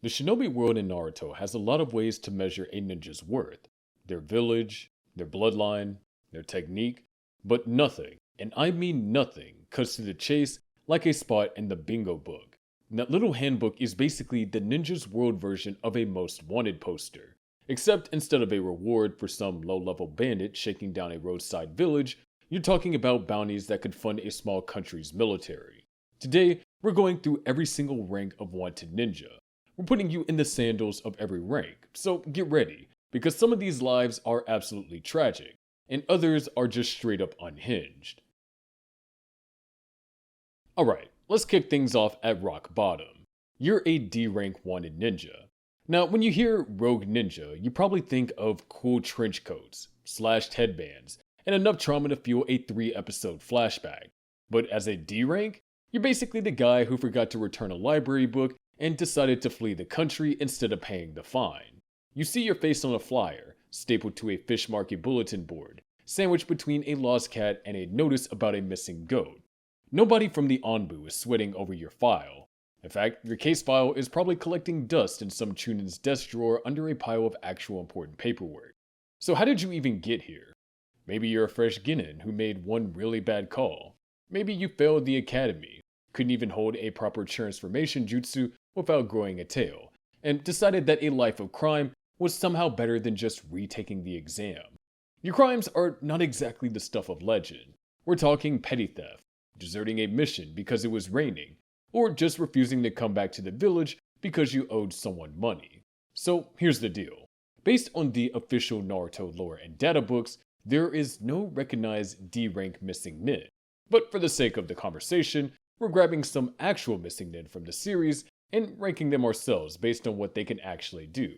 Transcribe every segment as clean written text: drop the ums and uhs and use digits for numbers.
The shinobi world in Naruto has a lot of ways to measure a ninja's worth: their village, their bloodline, their technique, but nothing, and I mean nothing, cuts to the chase like a spot in the bingo book. And that little handbook is basically the ninja's world version of a most wanted poster, except instead of a reward for some low-level bandit shaking down a roadside village, you're talking about bounties that could fund a small country's military. Today, we're going through every single rank of wanted ninja. We're putting you in the sandals of every rank, so get ready, because some of these lives are absolutely tragic, and others are just straight up unhinged. Alright, let's kick things off at rock bottom. You're a D rank wanted ninja. Now, when you hear rogue ninja, you probably think of cool trench coats, slashed headbands, and enough trauma to fuel a 3-episode flashback. But as a D rank, you're basically the guy who forgot to return a library book and decided to flee the country instead of paying the fine. You see your face on a flyer, stapled to a fish market bulletin board, sandwiched between a lost cat and a notice about a missing goat. Nobody from the Onbu is sweating over your file. In fact, your case file is probably collecting dust in some Chunin's desk drawer under a pile of actual important paperwork. So how did you even get here? Maybe you're a fresh Genin who made one really bad call. Maybe you failed the academy, couldn't even hold a proper transformation jutsu without growing a tail, and decided that a life of crime was somehow better than just retaking the exam. Your crimes are not exactly the stuff of legend. We're talking petty theft, deserting a mission because it was raining, or just refusing to come back to the village because you owed someone money. So here's the deal. Based on the official Naruto lore and data books, there is no recognized D-rank missing nin. But for the sake of the conversation, we're grabbing some actual missing nin from the series and ranking them ourselves based on what they can actually do.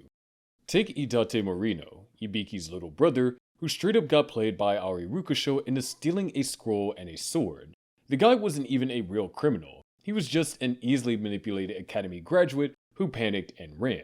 Take Idate Morino, Ibiki's little brother, who straight up got played by Ari Rukusho into stealing a scroll and a sword. The guy wasn't even a real criminal. He was just an easily manipulated academy graduate who panicked and ran.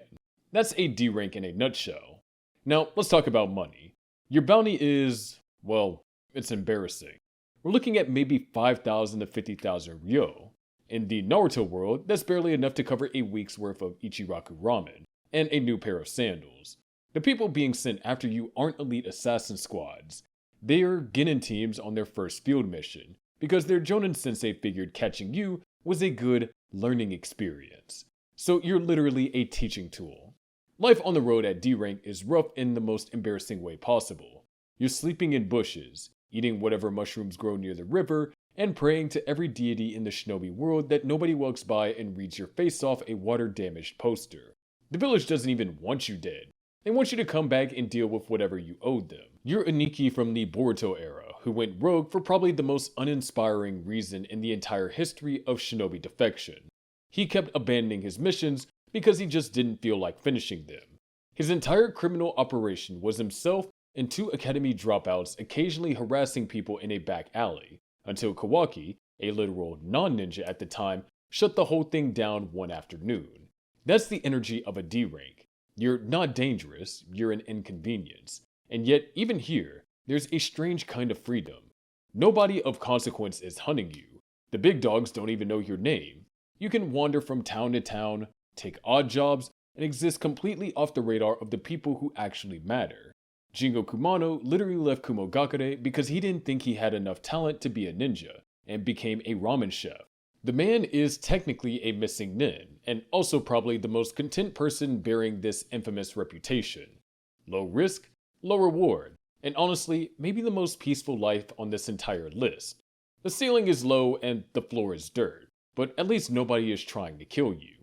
That's a D rank in a nutshell. Now, let's talk about money. Your bounty is, well, it's embarrassing. We're looking at maybe 5,000 to 50,000 ryo. In the Naruto world, that's barely enough to cover a week's worth of Ichiraku ramen and a new pair of sandals. The people being sent after you aren't elite assassin squads. They are Genin teams on their first field mission, because their Jonin sensei figured catching you was a good learning experience. So you're literally a teaching tool. Life on the road at D rank is rough in the most embarrassing way possible. You're sleeping in bushes, eating whatever mushrooms grow near the river, and praying to every deity in the shinobi world that nobody walks by and reads your face off a water-damaged poster. The village doesn't even want you dead. They want you to come back and deal with whatever you owed them. You're Aniki from the Boruto era, who went rogue for probably the most uninspiring reason in the entire history of shinobi defection. He kept abandoning his missions because he just didn't feel like finishing them. His entire criminal operation was himself and 2 academy dropouts occasionally harassing people in a back alley, until Kawaki, a literal non-ninja at the time, shut the whole thing down one afternoon. That's the energy of a D rank. You're not dangerous, you're an inconvenience. And yet, even here, there's a strange kind of freedom. Nobody of consequence is hunting you. The big dogs don't even know your name. You can wander from town to town, take odd jobs, and exist completely off the radar of the people who actually matter. Jingo Kumano literally left Kumogakure because he didn't think he had enough talent to be a ninja, and became a ramen chef. The man is technically a missing nin, and also probably the most content person bearing this infamous reputation. Low risk, low reward, and honestly, maybe the most peaceful life on this entire list. The ceiling is low and the floor is dirt, but at least nobody is trying to kill you.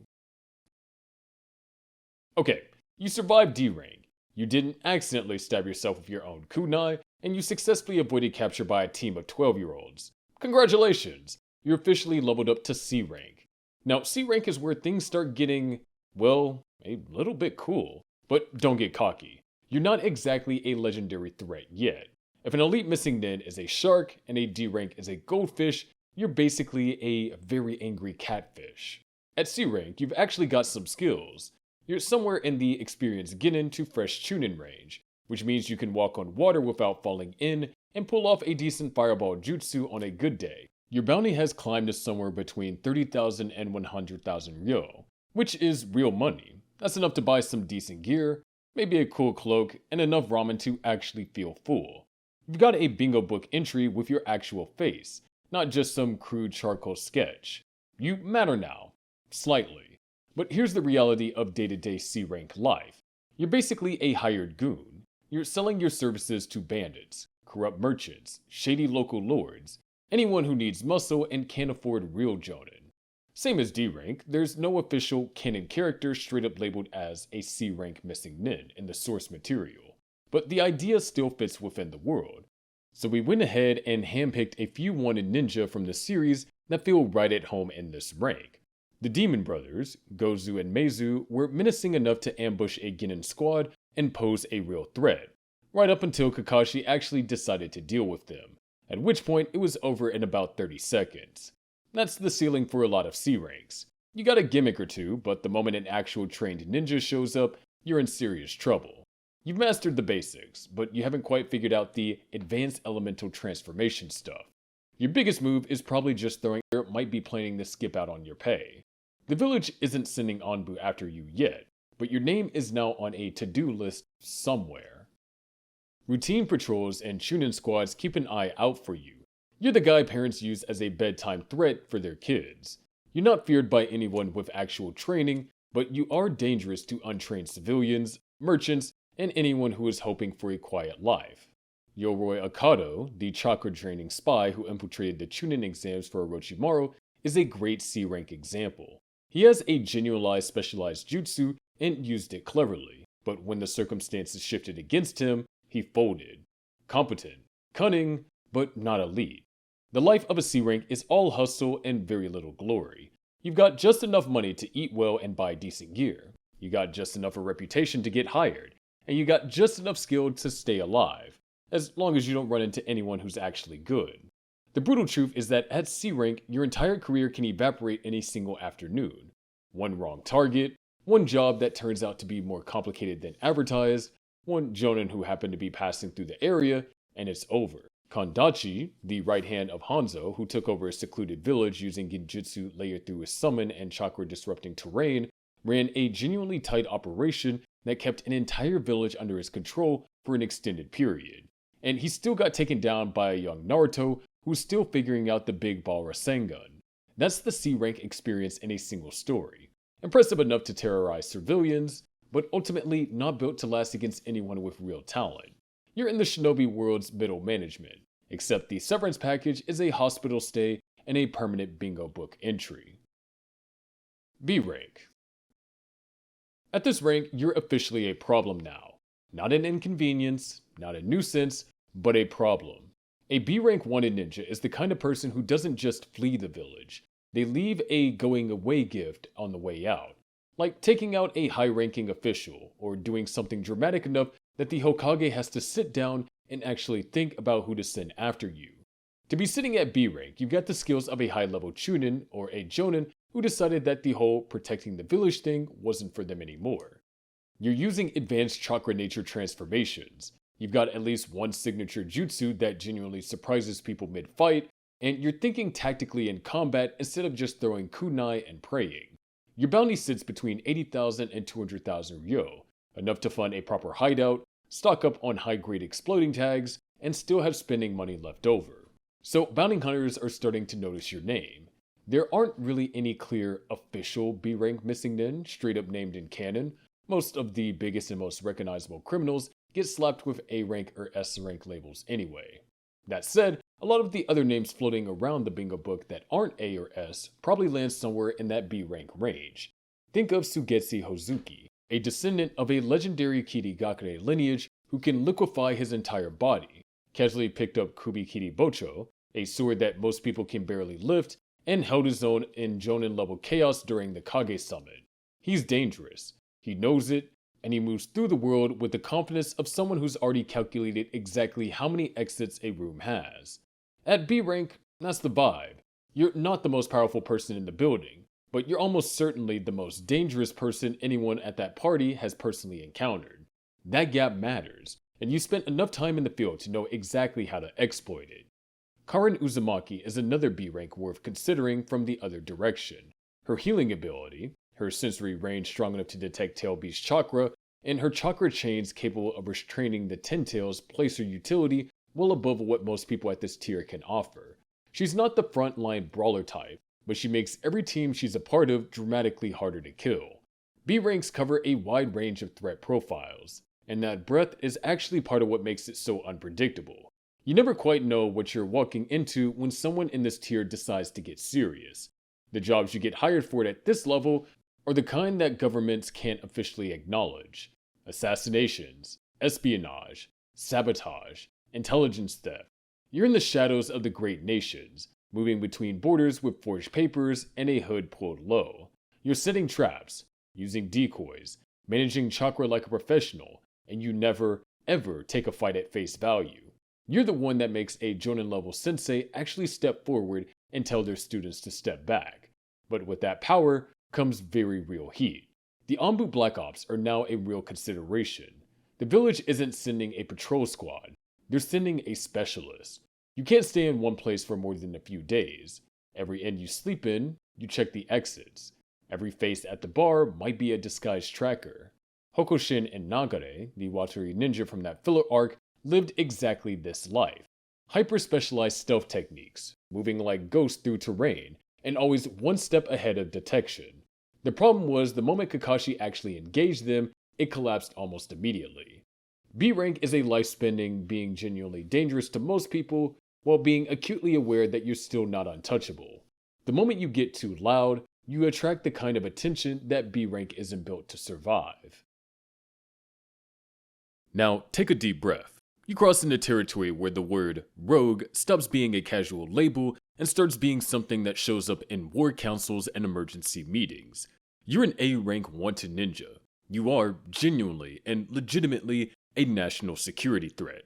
Okay, you survived D rank. You didn't accidentally stab yourself with your own kunai, and you successfully avoided capture by a team of 12-year-olds. Congratulations! You're officially leveled up to C rank. Now, C rank is where things start getting, well, a little bit cool. But don't get cocky. You're not exactly a legendary threat yet. If an elite missing nin is a shark and a D rank is a goldfish, you're basically a very angry catfish. At C rank, you've actually got some skills. You're somewhere in the experienced Genin to fresh Chunin range, which means you can walk on water without falling in and pull off a decent fireball jutsu on a good day. Your bounty has climbed to somewhere between 30,000 and 100,000 ryo, which is real money. That's enough to buy some decent gear, maybe a cool cloak, and enough ramen to actually feel full. You've got a bingo book entry with your actual face, not just some crude charcoal sketch. You matter now. Slightly. But here's the reality of day-to-day C-rank life. You're basically a hired goon. You're selling your services to bandits, corrupt merchants, shady local lords, anyone who needs muscle and can't afford real Jonin. Same as D-rank, there's no official canon character straight up labeled as a C-rank missing nin in the source material, but the idea still fits within the world. So we went ahead and handpicked a few wanted ninja from the series that feel right at home in this rank. The Demon Brothers, Gozu and Meizu, were menacing enough to ambush a Genin squad and pose a real threat, right up until Kakashi actually decided to deal with them, at which point it was over in about 30 seconds. That's the ceiling for a lot of C ranks. You got a gimmick or two, but the moment an actual trained ninja shows up, you're in serious trouble. You've mastered the basics, but you haven't quite figured out the advanced elemental transformation stuff. Your biggest move is probably just throwing or might be planning to skip out on your pay. The village isn't sending Anbu after you yet, but your name is now on a to-do list somewhere. Routine patrols and Chunin squads keep an eye out for you. You're the guy parents use as a bedtime threat for their kids. You're not feared by anyone with actual training, but you are dangerous to untrained civilians, merchants, and anyone who is hoping for a quiet life. Yoroi Akado, the chakra-draining spy who infiltrated the Chunin exams for Orochimaru, is a great C-rank example. He has a genuinized specialized jutsu and used it cleverly, but when the circumstances shifted against him, he folded. Competent, cunning, but not elite. The life of a C-rank is all hustle and very little glory. You've got just enough money to eat well and buy decent gear. You got just enough of a reputation to get hired. And you got just enough skill to stay alive, as long as you don't run into anyone who's actually good. The brutal truth is that at C-rank, your entire career can evaporate in a single afternoon. One wrong target, one job that turns out to be more complicated than advertised, one Jonin who happened to be passing through the area, and it's over. Kondachi, the right hand of Hanzo, who took over a secluded village using genjutsu layered through his summon and chakra disrupting terrain, ran a genuinely tight operation that kept an entire village under his control for an extended period. And he still got taken down by a young Naruto who's still figuring out the big ball Rasengan. That's the C-rank experience in a single story. Impressive enough to terrorize civilians, but ultimately not built to last against anyone with real talent. You're in the shinobi world's middle management, except the severance package is a hospital stay and a permanent bingo book entry. B rank. At this rank, you're officially a problem now. Not an inconvenience, not a nuisance, but a problem. A B rank wanted ninja is the kind of person who doesn't just flee the village. They leave a going away gift on the way out, like taking out a high-ranking official or doing something dramatic enough that the Hokage has to sit down and actually think about who to send after you. To be sitting at B rank, you've got the skills of a high-level Chunin or a Jonin who decided that the whole protecting the village thing wasn't for them anymore. You're using advanced chakra nature transformations. You've got at least one signature jutsu that genuinely surprises people mid-fight, and you're thinking tactically in combat instead of just throwing kunai and praying. Your bounty sits between 80,000 and 200,000 ryo, enough to fund a proper hideout, stock up on high-grade exploding tags, and still have spending money left over. So bounty hunters are starting to notice your name. There aren't really any clear official B-rank missing nin straight up named in canon. Most of the biggest and most recognizable criminals get slapped with A rank or S rank labels anyway. That said, a lot of the other names floating around the bingo book that aren't A or S probably land somewhere in that B rank range. Think of Sugetsu Hozuki, a descendant of a legendary Kirigakure lineage who can liquefy his entire body, casually picked up Kubikiri Bocho, a sword that most people can barely lift, and held his own in Jonin level chaos during the Kage summit. He's dangerous, he knows it, and he moves through the world with the confidence of someone who's already calculated exactly how many exits a room has. At B rank, that's the vibe. You're not the most powerful person in the building, but you're almost certainly the most dangerous person anyone at that party has personally encountered. That gap matters, and you spent enough time in the field to know exactly how to exploit it. Karin Uzumaki is another B rank worth considering from the other direction. Her healing ability, her sensory range strong enough to detect tail beast chakra, and her chakra chains capable of restraining the 10 tails place her utility well above what most people at this tier can offer. She's not the frontline brawler type, but she makes every team she's a part of dramatically harder to kill. B ranks cover a wide range of threat profiles, and that breadth is actually part of what makes it so unpredictable. You never quite know what you're walking into when someone in this tier decides to get serious. The jobs you get hired for at this level are the kind that governments can't officially acknowledge: assassinations, espionage, sabotage, intelligence theft. You're in the shadows of the great nations, moving between borders with forged papers and a hood pulled low. You're setting traps, using decoys, managing chakra like a professional, and you never, ever take a fight at face value. You're the one that makes a Jonin level sensei actually step forward and tell their students to step back. But with that power comes very real heat. The Anbu Black Ops are now a real consideration. The village isn't sending a patrol squad, they're sending a specialist. You can't stay in one place for more than a few days. Every inn you sleep in, you check the exits. Every face at the bar might be a disguised tracker. Hokoshin and Nagare, the Watery ninja from that filler arc, lived exactly this life. Hyper-specialized stealth techniques, moving like ghosts through terrain, and always one step ahead of detection. The problem was the moment Kakashi actually engaged them, it collapsed almost immediately. B rank is a life spending being genuinely dangerous to most people, while being acutely aware that you're still not untouchable. The moment you get too loud, you attract the kind of attention that B rank isn't built to survive. Now, take a deep breath. You cross into territory where the word rogue stops being a casual label and starts being something that shows up in war councils and emergency meetings. You're an A rank wanted ninja. You are genuinely and legitimately a national security threat.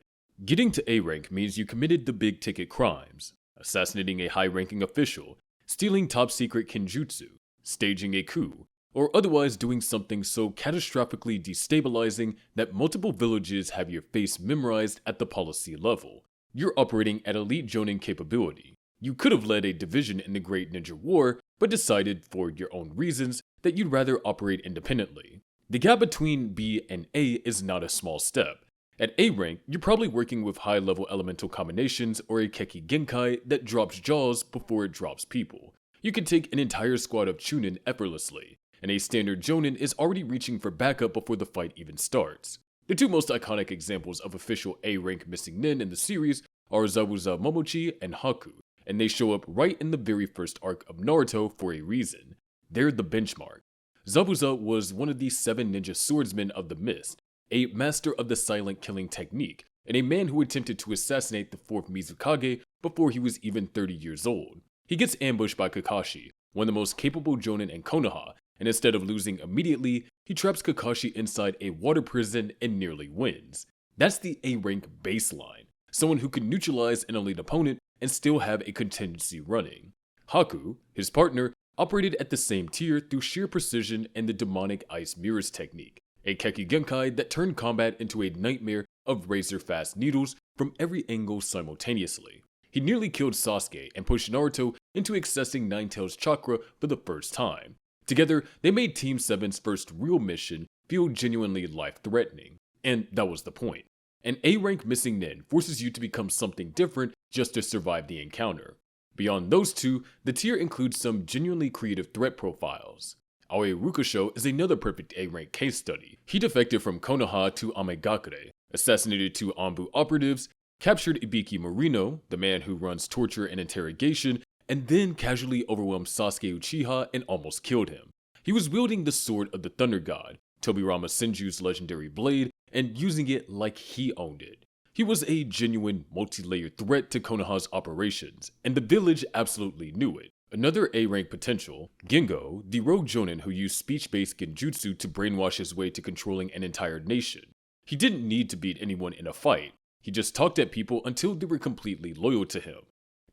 Getting to A rank means you committed the big ticket crimes: assassinating a high ranking official, stealing top secret kenjutsu, staging a coup, or otherwise doing something so catastrophically destabilizing that multiple villages have your face memorized at the policy level. You're operating at elite Jonin capability. You could have led a division in the Great Ninja War, but decided, for your own reasons, that you'd rather operate independently. The gap between B and A is not a small step. At A rank, you're probably working with high-level elemental combinations or a Keki Genkai that drops jaws before it drops people. You can take an entire squad of Chunin effortlessly, and a standard Jonin is already reaching for backup before the fight even starts. The two most iconic examples of official A-rank missing nin in the series are Zabuza Momochi and Haku, and they show up right in the very first arc of Naruto for a reason. They're the benchmark. Zabuza was one of the 7 ninja swordsmen of the Mist, a master of the silent killing technique, and a man who attempted to assassinate the 4th Mizukage before he was even 30 years old. He gets ambushed by Kakashi, one of the most capable Jonin in Konoha, and instead of losing immediately, he traps Kakashi inside a water prison and nearly wins. That's the A-rank baseline, someone who can neutralize an elite opponent and still have a contingency running. Haku, his partner, operated at the same tier through sheer precision and the demonic ice mirrors technique, a Keki Genkai that turned combat into a nightmare of razor-fast needles from every angle simultaneously. He nearly killed Sasuke and pushed Naruto into accessing Nine-Tails chakra for the first time. Together, they made Team 7's first real mission feel genuinely life-threatening. And that was the point. An A-rank missing nin forces you to become something different just to survive the encounter. Beyond those two, the tier includes some genuinely creative threat profiles. Aoi Rukusho is another perfect A-rank case study. He defected from Konoha to Amegakure, assassinated 2 Anbu operatives, captured Ibiki Morino, the man who runs torture and interrogation, and then casually overwhelmed Sasuke Uchiha and almost killed him. He was wielding the sword of the Thunder God, Tobirama Senju's legendary blade, and using it like he owned it. He was a genuine multi-layered threat to Konoha's operations, and the village absolutely knew it. Another A-rank potential, Gingo, the rogue Jonin who used speech-based genjutsu to brainwash his way to controlling an entire nation. He didn't need to beat anyone in a fight, he just talked at people until they were completely loyal to him.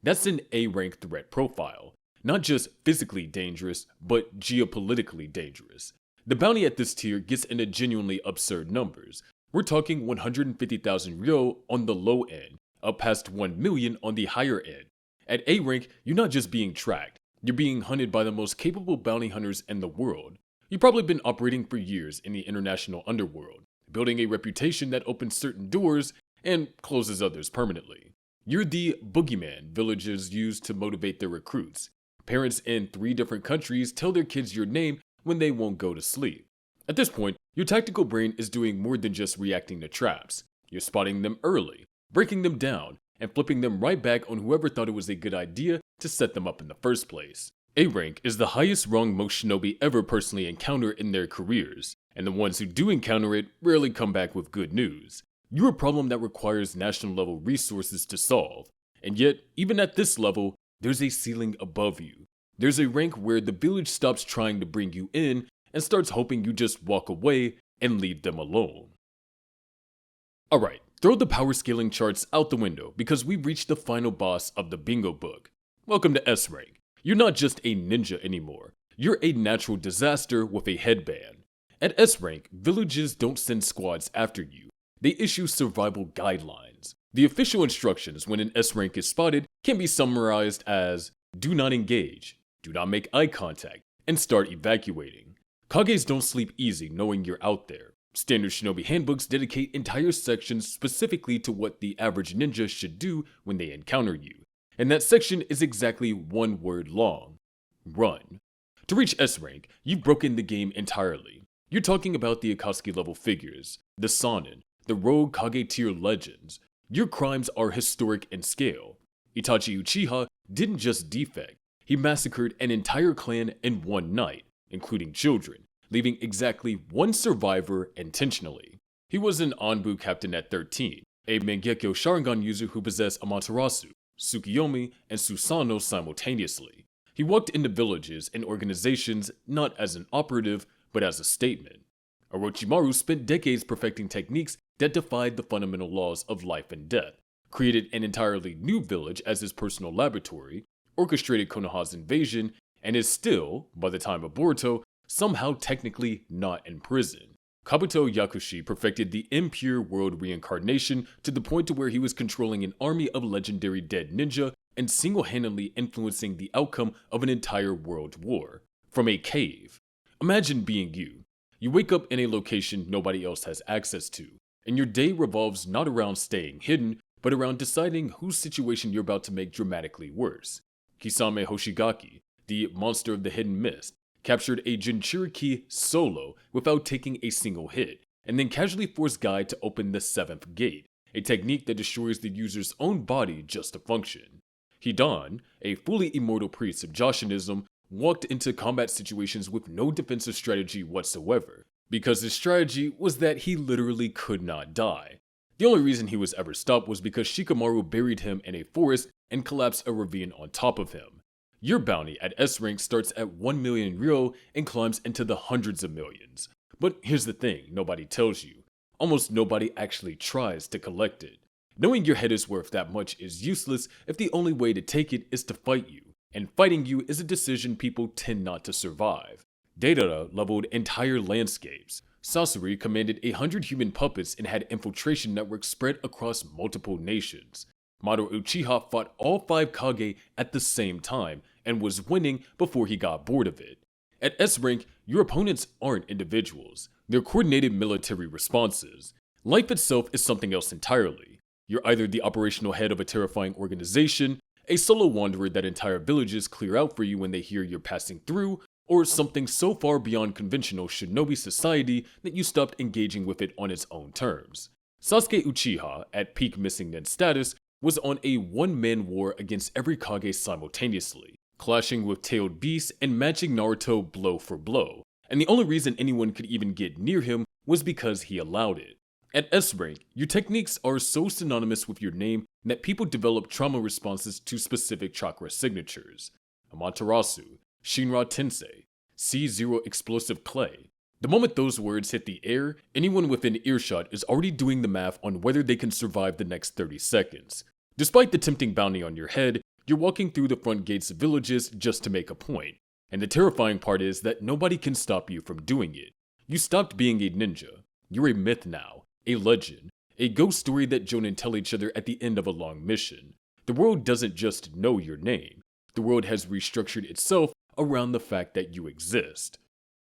That's an A-rank threat profile, not just physically dangerous, but geopolitically dangerous. The bounty at this tier gets into genuinely absurd numbers. We're talking 150,000 ryo on the low end, up past 1 million on the higher end. At A rank, you're not just being tracked, you're being hunted by the most capable bounty hunters in the world. You've probably been operating for years in the international underworld, building a reputation that opens certain doors and closes others permanently. You're the boogeyman villagers use to motivate their recruits. Parents in 3 different countries tell their kids your name when they won't go to sleep. At this point, your tactical brain is doing more than just reacting to traps. You're spotting them early, breaking them down, and flipping them right back on whoever thought it was a good idea to set them up in the first place. A rank is the highest rung most shinobi ever personally encounter in their careers, and the ones who do encounter it rarely come back with good news. You're a problem that requires national level resources to solve, and yet, even at this level, there's a ceiling above you. There's a rank where the village stops trying to bring you in and starts hoping you just walk away and leave them alone. Alright, throw the power scaling charts out the window because we've reached the final boss of the bingo book. Welcome to S rank. You're not just a ninja anymore, you're a natural disaster with a headband. At S rank, villages don't send squads after you, they issue survival guidelines. The official instructions when an S rank is spotted can be summarized as do not engage, do not make eye contact, and start evacuating. Kages don't sleep easy knowing you're out there. Standard shinobi handbooks dedicate entire sections specifically to what the average ninja should do when they encounter you. And that section is exactly 1 word long. Run. To reach S rank, you've broken the game entirely. You're talking about the Akatsuki level figures, the Sanin, the rogue Kage tier legends. Your crimes are historic in scale. Itachi Uchiha didn't just defect, he massacred an entire clan in one night, including children, leaving exactly 1 survivor intentionally. He was an Anbu captain at 13, a Mangekyo Sharingan user who possessed Amaterasu, Tsukiyomi, and Susanoo simultaneously. He walked into villages and organizations not as an operative, but as a statement. Orochimaru spent decades perfecting techniques that defied the fundamental laws of life and death, created an entirely new village as his personal laboratory, orchestrated Konoha's invasion, and is still, by the time of Boruto, somehow technically not in prison. Kabuto Yakushi perfected the impure world reincarnation to the point to where he was controlling an army of legendary dead ninja and single-handedly influencing the outcome of an entire world war. From a cave. Imagine being you. You wake up in a location nobody else has access to, and your day revolves not around staying hidden, but around deciding whose situation you're about to make dramatically worse. Kisame Hoshigaki, the monster of the hidden mist, captured a Jinchuriki solo without taking a single hit, and then casually forced Guy to open the 7th gate, a technique that destroys the user's own body just to function. Hidan, a fully immortal priest of Joshinism, walked into combat situations with no defensive strategy whatsoever, because his strategy was that he literally could not die. The only reason he was ever stopped was because Shikamaru buried him in a forest and collapsed a ravine on top of him. Your bounty at S rank starts at 1 million ryo and climbs into the hundreds of millions. But here's the thing nobody tells you. Almost nobody actually tries to collect it. Knowing your head is worth that much is useless if the only way to take it is to fight you, and fighting you is a decision people tend not to survive. Deidara leveled entire landscapes. Sasori commanded 100 human puppets and had infiltration networks spread across multiple nations. Madara Uchiha fought all 5 Kage at the same time and was winning before he got bored of it. At S rank, your opponents aren't individuals, they're coordinated military responses. Life itself is something else entirely. You're either the operational head of a terrifying organization, a solo wanderer that entire villages clear out for you when they hear you're passing through, or something so far beyond conventional shinobi society that you stopped engaging with it on its own terms. Sasuke Uchiha, at peak missing nen status, was on a one-man war against every Kage simultaneously, clashing with tailed beasts and matching Naruto blow for blow, and the only reason anyone could even get near him was because he allowed it. At S rank, your techniques are so synonymous with your name that people develop trauma responses to specific chakra signatures. Amaterasu, Shinra Tensei, C0 explosive clay. The moment those words hit the air, anyone within earshot is already doing the math on whether they can survive the next 30 seconds. Despite the tempting bounty on your head, you're walking through the front gates of villages just to make a point. And the terrifying part is that nobody can stop you from doing it. You stopped being a ninja. You're a myth now, a legend, a ghost story that jonin tell each other at the end of a long mission. The world doesn't just know your name. The world has restructured itself around the fact that you exist.